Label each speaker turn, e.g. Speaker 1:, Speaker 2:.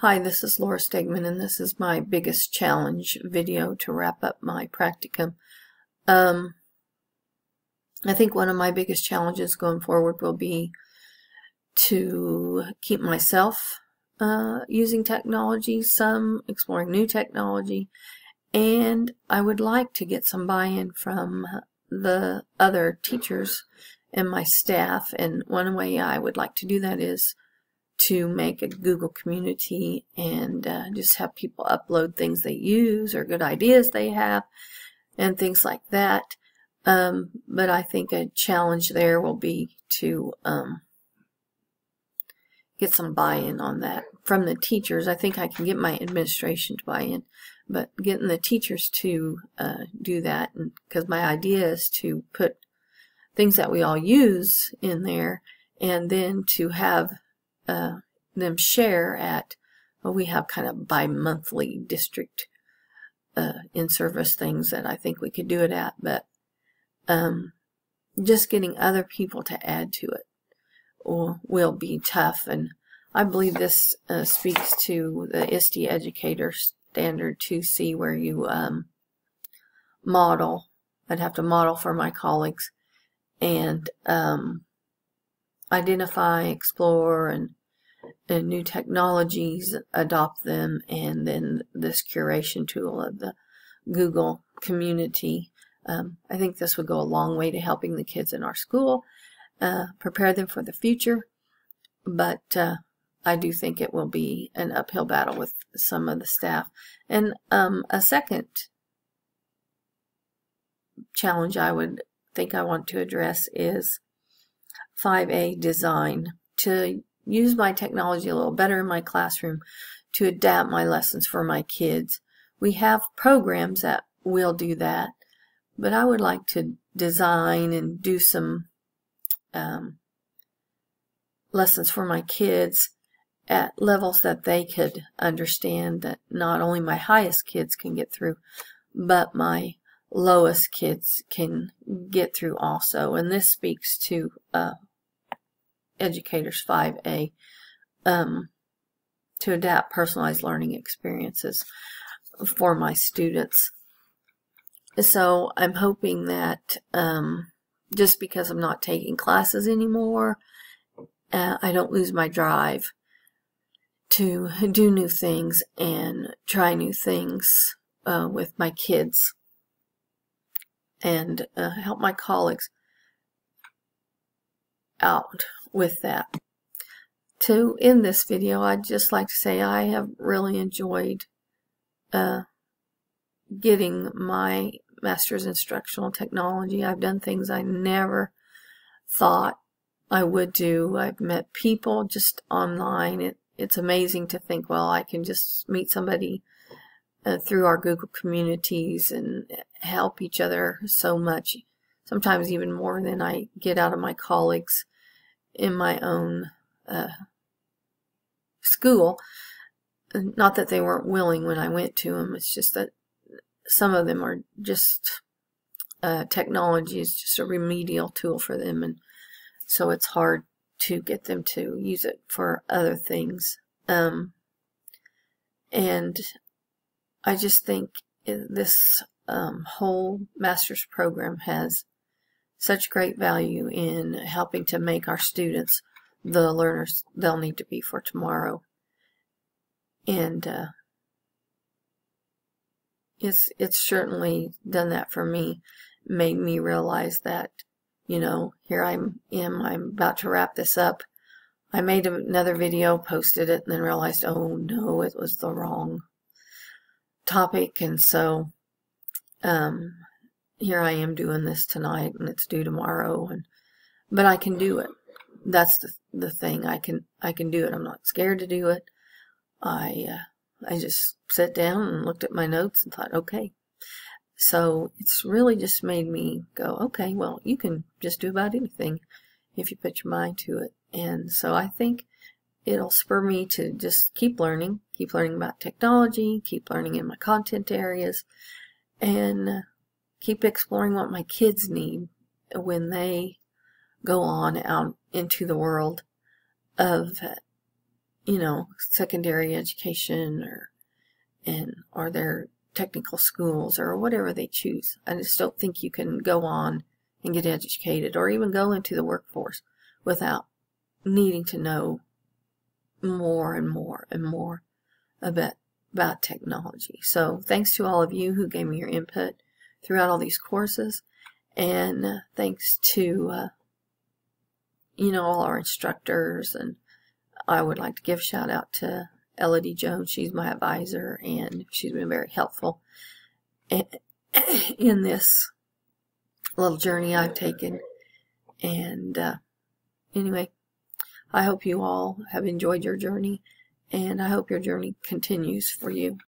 Speaker 1: Hi, this is Laura Stegman, and this is my biggest challenge video to wrap up my practicum. I think one of my biggest challenges going forward will be to keep myself using technology, some exploring new technology, and I would like to get some buy-in from the other teachers and my staff, and one way I would like to do that is to make a Google community and just have people upload things they use or good ideas they have and things like that. But I think a challenge there will be to get some buy-in on that from the teachers. I think I can get my administration to buy in, but getting the teachers to do that, because my idea is to put things that we all use in there and then to have them share at, well, we have kind of bi-monthly district in-service things that I think we could do it at, but just getting other people to add to it will be tough. And I believe this speaks to the ISTE Educator Standard 2C, where you model. I'd have to model for my colleagues and identify, explore, and new technologies, adopt them, and then this curation tool of the Google community. I think this would go a long way to helping the kids in our school, prepare them for the future, but I do think it will be an uphill battle with some of the staff. And a second challenge I would think I want to address is 5A design, to use my technology a little better in my classroom to adapt my lessons for my kids. We have programs that will do that, but I would like to design and do some lessons for my kids at levels that they could understand, that not only my highest kids can get through, but my lowest kids can get through also. And this speaks to Educators 5A, to adapt personalized learning experiences for my students. So I'm hoping that just because I'm not taking classes anymore, I don't lose my drive to do new things and try new things with my kids, and help my colleagues out with that. To end this video, I'd just like to say I have really enjoyed getting my Master's in Instructional Technology. I've done things I never thought I would do. I've met people just online. It's amazing to think, well, I can just meet somebody through our Google communities and help each other so much, sometimes even more than I get out of my colleagues in my own school. Not that they weren't willing when I went to them, it's just that some of them are just, technology is just a remedial tool for them, and so it's hard to get them to use it for other things. And I just think this whole master's program has such great value in helping to make our students the learners they'll need to be for tomorrow. And it's certainly done that for me, made me realize that, you know, here I'm about to wrap this up. I made another video, posted it, and then realized, oh no, it was the wrong topic, and so here I am doing this tonight, and it's due tomorrow, but I can do it. That's the thing. I can do it. I'm not scared to do it. I just sat down and looked at my notes and thought, okay. So it's really just made me go, okay, well, you can just do about anything if you put your mind to it. And so I think it'll spur me to just keep learning about technology, keep learning in my content areas, and keep exploring what my kids need when they go on out into the world of you know, secondary education or their technical schools or whatever they choose. I just don't think you can go on and get educated or even go into the workforce without needing to know more and more and more about technology. So thanks to all of you who gave me your input throughout all these courses, and thanks to you know, all our instructors. And I would like to give a shout out to Elodie Jones. She's my advisor, and she's been very helpful in this little journey I've taken. And anyway, I hope you all have enjoyed your journey, and I hope your journey continues for you.